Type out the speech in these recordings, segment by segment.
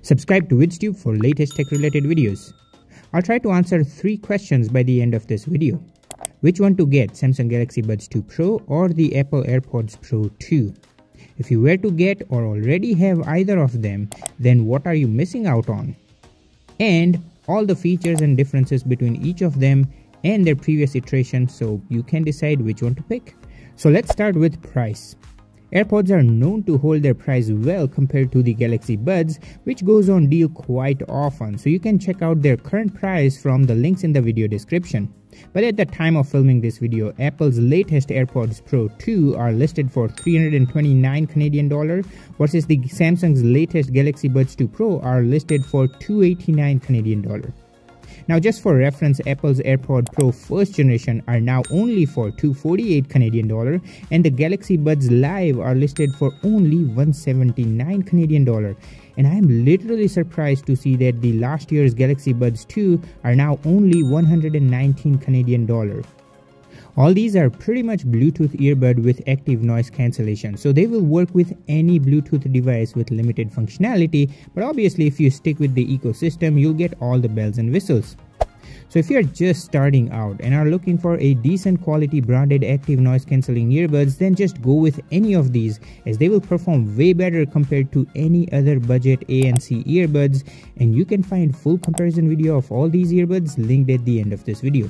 Subscribe to Vids Tube for latest tech related videos. I'll try to answer 3 questions by the end of this video. Which one to get, Samsung Galaxy Buds 2 Pro or the Apple AirPods Pro 2? If you were to get or already have either of them, then what are you missing out on? And all the features and differences between each of them and their previous iteration, so you can decide which one to pick. So let's start with price. AirPods are known to hold their price well compared to the Galaxy Buds, which goes on deal quite often, so you can check out their current price from the links in the video description. But at the time of filming this video, Apple's latest AirPods Pro 2 are listed for $329 Canadian dollar, versus the Samsung's latest Galaxy Buds 2 Pro are listed for $289 Canadian dollar. Now, just for reference, Apple's AirPod Pro first generation are now only for $248 Canadian dollar, and the Galaxy Buds Live are listed for only $179 Canadian dollar. And I am literally surprised to see that the last year's Galaxy Buds 2 are now only $119 Canadian dollar. All these are pretty much Bluetooth earbud with active noise cancellation, so they will work with any Bluetooth device with limited functionality, but obviously if you stick with the ecosystem, you'll get all the bells and whistles. So if you're just starting out and are looking for a decent quality branded active noise cancelling earbuds, then just go with any of these, as they will perform way better compared to any other budget ANC earbuds, and you can find full comparison video of all these earbuds linked at the end of this video.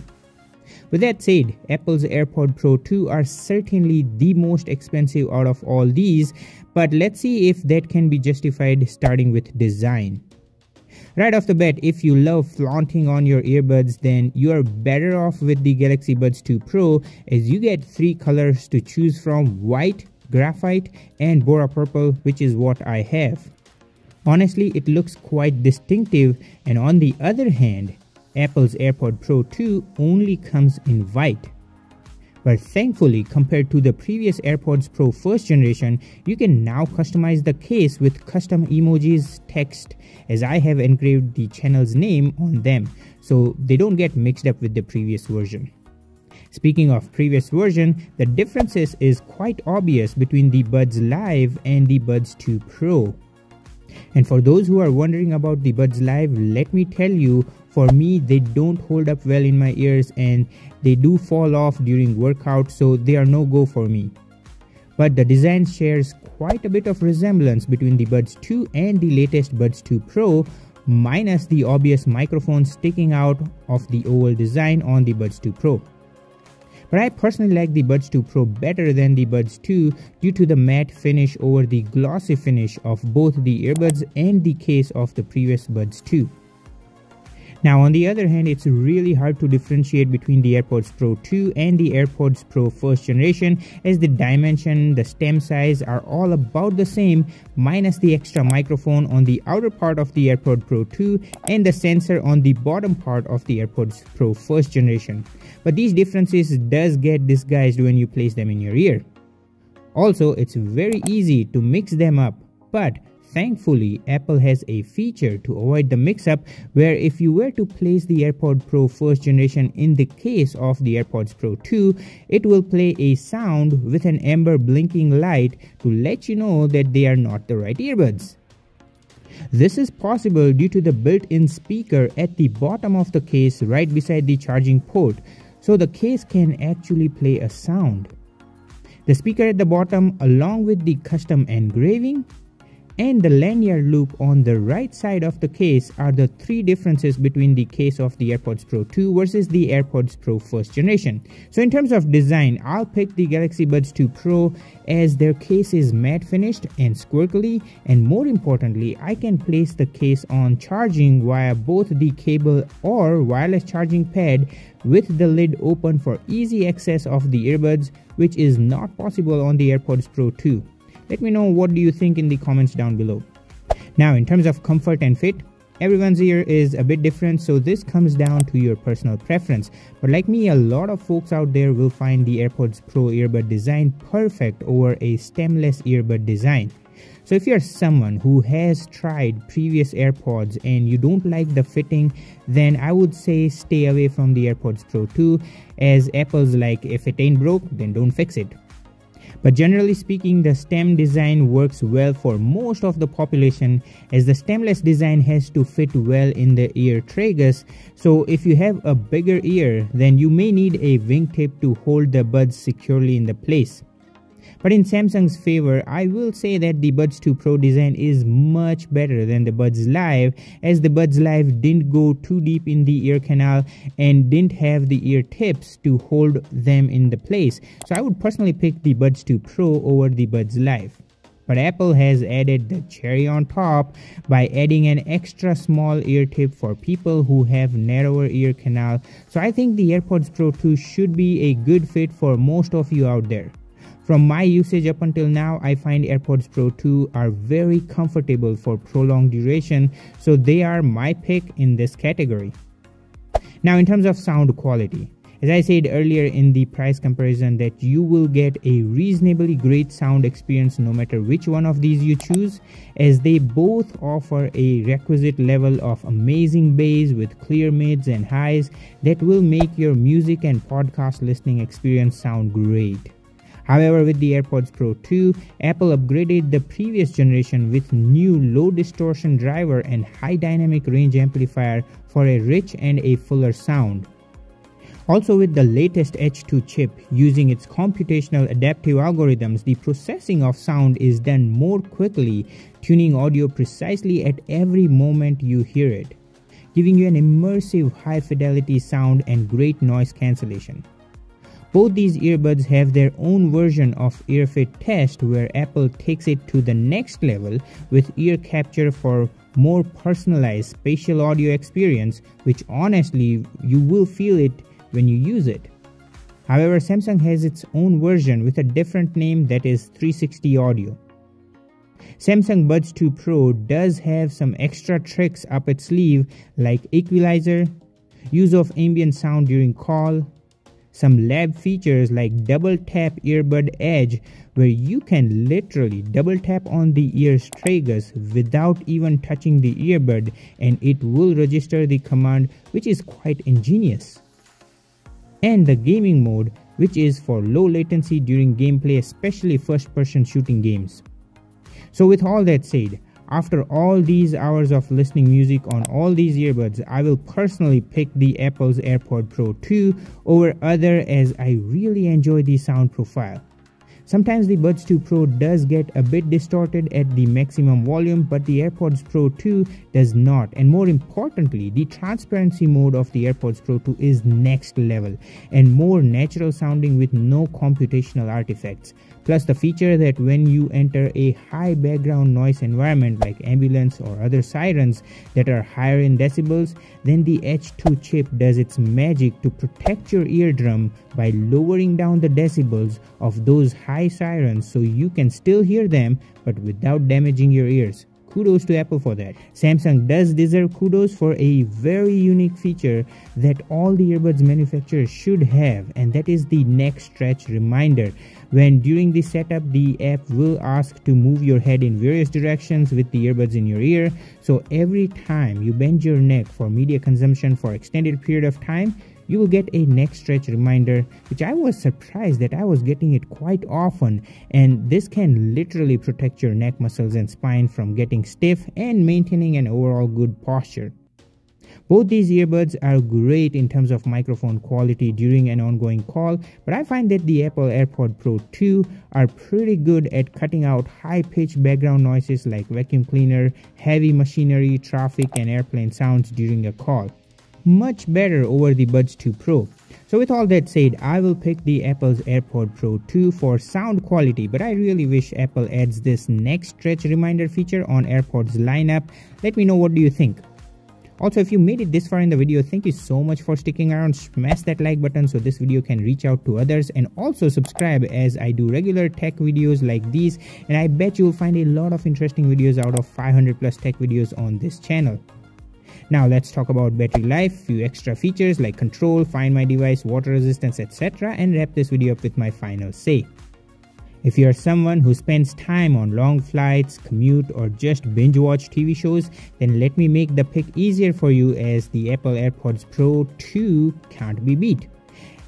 With that said, Apple's AirPod Pro 2 are certainly the most expensive out of all these, but let's see if that can be justified, starting with design. Right off the bat, if you love flaunting on your earbuds, then you are better off with the Galaxy Buds 2 Pro, as you get 3 colors to choose from: white, graphite, and Bora purple, which is what I have. Honestly, it looks quite distinctive, and on the other hand, Apple's AirPod Pro 2 only comes in white. But thankfully, compared to the previous AirPods Pro first generation, you can now customize the case with custom emojis, text, as I have engraved the channel's name on them, so they don't get mixed up with the previous version. Speaking of previous version, the differences is quite obvious between the Buds Live and the Buds 2 Pro. And for those who are wondering about the Buds Live, let me tell you, for me, they don't hold up well in my ears and they do fall off during workout, so they are no go for me. But the design shares quite a bit of resemblance between the Buds 2 and the latest Buds 2 Pro, minus the obvious microphone sticking out of the oval design on the Buds 2 Pro. But I personally like the Buds 2 Pro better than the Buds 2 due to the matte finish over the glossy finish of both the earbuds and the case of the previous Buds 2. Now, on the other hand, it's really hard to differentiate between the AirPods Pro 2 and the AirPods Pro first generation, as the dimension, the stem size are all about the same, minus the extra microphone on the outer part of the AirPod Pro 2 and the sensor on the bottom part of the AirPods Pro first generation. But these differences does get disguised when you place them in your ear. Also, it's very easy to mix them up, but thankfully, Apple has a feature to avoid the mix-up, where if you were to place the AirPod Pro first generation in the case of the AirPods Pro 2, it will play a sound with an amber blinking light to let you know that they are not the right earbuds. This is possible due to the built-in speaker at the bottom of the case right beside the charging port, so the case can actually play a sound. The speaker at the bottom, along with the custom engraving and the lanyard loop on the right side of the case, are the 3 differences between the case of the AirPods Pro 2 versus the AirPods Pro first generation. So in terms of design, I'll pick the Galaxy Buds 2 Pro, as their case is matte finished and squircly, and more importantly, I can place the case on charging via both the cable or wireless charging pad with the lid open for easy access of the earbuds, which is not possible on the AirPods Pro 2. Let me know what do you think in the comments down below. Now, in terms of comfort and fit, everyone's ear is a bit different, so this comes down to your personal preference. But like me, a lot of folks out there will find the AirPods Pro earbud design perfect over a stemless earbud design. So if you're someone who has tried previous AirPods and you don't like the fitting, then I would say stay away from the AirPods Pro 2, as Apple's like, if it ain't broke, then don't fix it. But generally speaking, the stem design works well for most of the population, as the stemless design has to fit well in the ear tragus. So if you have a bigger ear, then you may need a wingtip to hold the buds securely in the place. But in Samsung's favor, I will say that the Buds 2 Pro design is much better than the Buds Live, as the Buds Live didn't go too deep in the ear canal and didn't have the ear tips to hold them in the place. So I would personally pick the Buds 2 Pro over the Buds Live. But Apple has added the cherry on top by adding an extra small ear tip for people who have narrower ear canal. So I think the AirPods Pro 2 should be a good fit for most of you out there. From my usage up until now, I find AirPods Pro 2 are very comfortable for prolonged duration, so they are my pick in this category. Now in terms of sound quality, as I said earlier in the price comparison, that you will get a reasonably great sound experience no matter which one of these you choose, as they both offer a requisite level of amazing bass with clear mids and highs that will make your music and podcast listening experience sound great. However, with the AirPods Pro 2, Apple upgraded the previous generation with new low distortion driver and high dynamic range amplifier for a rich and a fuller sound. Also, with the latest H2 chip using its computational adaptive algorithms, the processing of sound is done more quickly, tuning audio precisely at every moment you hear it, giving you an immersive high fidelity sound and great noise cancellation. Both these earbuds have their own version of EarFit Test, where Apple takes it to the next level with ear capture for more personalized spatial audio experience, which honestly you will feel it when you use it. However, Samsung has its own version with a different name, that is 360 Audio. Samsung Buds 2 Pro does have some extra tricks up its sleeve, like equalizer, use of ambient sound during call, some lab features like double tap earbud edge, where you can literally double tap on the ear's tragus without even touching the earbud, and it will register the command, which is quite ingenious. And the gaming mode, which is for low latency during gameplay, especially first person shooting games. So with all that said, after all these hours of listening music on all these earbuds, I will personally pick the Apple's AirPods Pro 2 over other, as I really enjoy the sound profile. Sometimes the Buds 2 Pro does get a bit distorted at the maximum volume, but the AirPods Pro 2 does not. And more importantly, the transparency mode of the AirPods Pro 2 is next level and more natural sounding with no computational artifacts. Plus the feature that when you enter a high background noise environment like ambulance or other sirens that are higher in decibels, then the H2 chip does its magic to protect your eardrum by lowering down the decibels of those high sirens so you can still hear them but without damaging your ears. Kudos to Apple for that. Samsung does deserve kudos for a very unique feature that all the earbuds manufacturers should have, and that is the neck stretch reminder. When during the setup, the app will ask to move your head in various directions with the earbuds in your ear. So every time you bend your neck for media consumption for extended period of time, you will get a neck stretch reminder, which I was surprised that I was getting it quite often, and this can literally protect your neck muscles and spine from getting stiff and maintaining an overall good posture. Both these earbuds are great in terms of microphone quality during an ongoing call, but I find that the Apple AirPods Pro 2 are pretty good at cutting out high-pitched background noises like vacuum cleaner, heavy machinery, traffic, and airplane sounds during a call. Much better over the Buds 2 Pro. So with all that said, I will pick the Apple's AirPods Pro 2 for sound quality, but I really wish Apple adds this neck stretch reminder feature on AirPods lineup. Let me know, what do you think? Also, if you made it this far in the video, thank you so much for sticking around. Smash that like button so this video can reach out to others, and also subscribe, as I do regular tech videos like these, and I bet you will find a lot of interesting videos out of 500 plus tech videos on this channel. Now let's talk about battery life, few extra features like control, find my device, water resistance, etc., and wrap this video up with my final say. If you are someone who spends time on long flights, commute, or just binge watch TV shows, then let me make the pick easier for you, as the Apple AirPods Pro 2 can't be beat.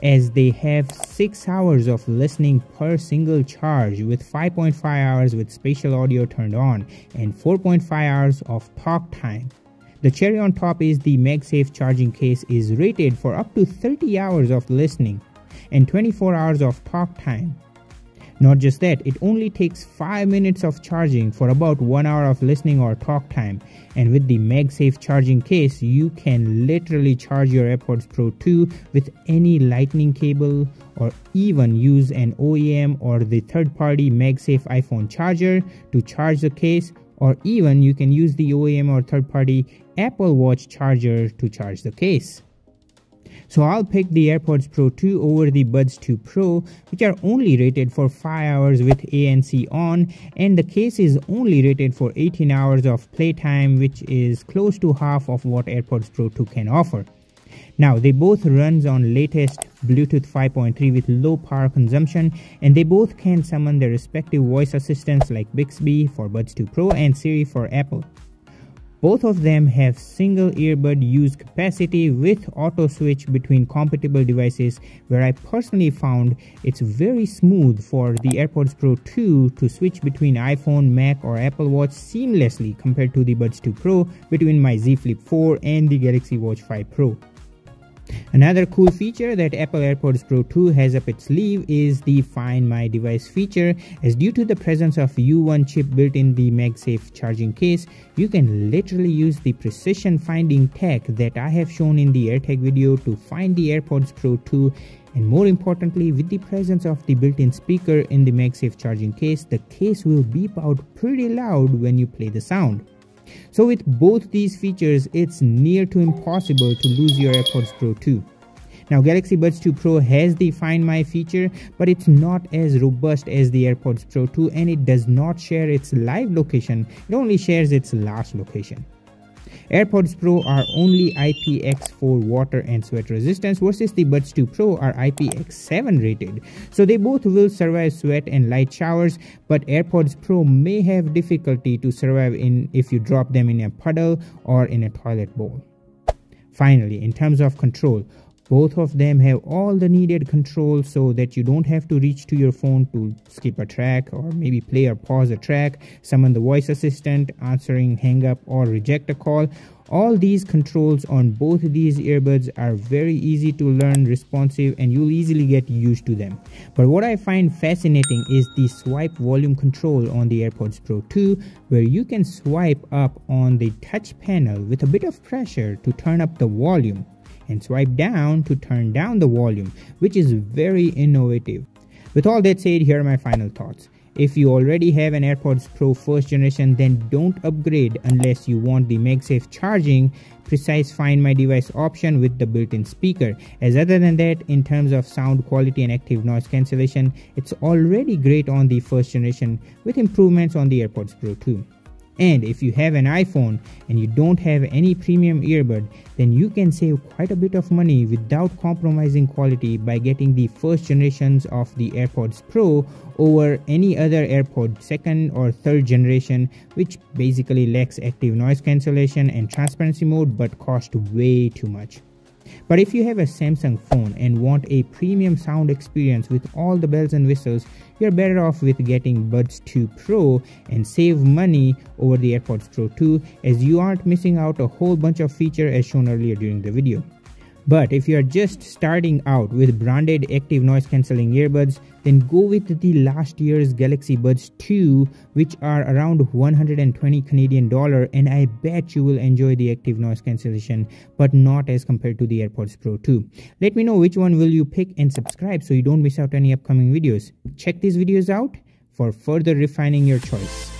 as they have 6 hours of listening per single charge, with 5.5 hours with spatial audio turned on and 4.5 hours of talk time. The cherry on top is the MagSafe charging case is rated for up to 30 hours of listening and 24 hours of talk time. Not just that, it only takes 5 minutes of charging for about 1 hour of listening or talk time, and with the MagSafe charging case, you can literally charge your AirPods Pro 2 with any lightning cable, or even use an OEM or the third-party MagSafe iPhone charger to charge the case, or even you can use the OEM or third-party Apple Watch charger to charge the case. So I'll pick the AirPods Pro 2 over the Buds Tube Pro, which are only rated for 5 hours with ANC on, and the case is only rated for 18 hours of playtime, which is close to half of what AirPods Pro 2 can offer. Now, they both runs on latest Bluetooth 5.3 with low power consumption, and they both can summon their respective voice assistants like Bixby for Buds 2 Pro and Siri for Apple. Both of them have single earbud use capacity with auto switch between compatible devices, where I personally found it's very smooth for the AirPods Pro 2 to switch between iPhone, Mac or Apple Watch seamlessly compared to the Buds 2 Pro between my Z Flip 4 and the Galaxy Watch 5 Pro. Another cool feature that Apple AirPods Pro 2 has up its sleeve is the Find My Device feature, as due to the presence of U1 chip built in the MagSafe charging case, you can literally use the precision finding tech that I have shown in the AirTag video to find the AirPods Pro 2, and more importantly, with the presence of the built-in speaker in the MagSafe charging case, the case will beep out pretty loud when you play the sound. So with both these features, it's near to impossible to lose your AirPods Pro 2. Now, Galaxy Buds 2 Pro has the Find My feature, but it's not as robust as the AirPods Pro 2, and it does not share its live location, it only shares its last location. AirPods Pro are only IPX4 water and sweat resistance, versus the Buds 2 Pro are IPX7 rated. So they both will survive sweat and light showers, but AirPods Pro may have difficulty to survive if you drop them in a puddle or in a toilet bowl. Finally, in terms of control, both of them have all the needed controls so that you don't have to reach to your phone to skip a track or maybe play or pause a track, summon the voice assistant, answering, hang up or reject a call. All these controls on both these earbuds are very easy to learn, responsive, and you'll easily get used to them. But what I find fascinating is the swipe volume control on the AirPods Pro 2, where you can swipe up on the touch panel with a bit of pressure to turn up the volume, and swipe down to turn down the volume, which is very innovative. With all that said, here are my final thoughts. If you already have an AirPods Pro 1st generation, then don't upgrade unless you want the MagSafe charging, precise Find My Device option with the built-in speaker, as other than that, in terms of sound quality and active noise cancellation, it's already great on the 1st generation with improvements on the AirPods Pro 2. And if you have an iPhone and you don't have any premium earbud, then you can save quite a bit of money without compromising quality by getting the 1st generations of the AirPods Pro over any other AirPod 2nd or 3rd generation, which basically lacks active noise cancellation and transparency mode but cost way too much. But if you have a Samsung phone and want a premium sound experience with all the bells and whistles, you're better off with getting Buds 2 Pro and save money over the AirPods Pro 2, as you aren't missing out a whole bunch of features as shown earlier during the video. But if you are just starting out with branded active noise cancelling earbuds, then go with the last year's Galaxy Buds 2, which are around 120 Canadian dollar, and I bet you will enjoy the active noise cancellation, but not as compared to the AirPods Pro 2. Let me know which one will you pick and subscribe so you don't miss out any upcoming videos. Check these videos out for further refining your choice.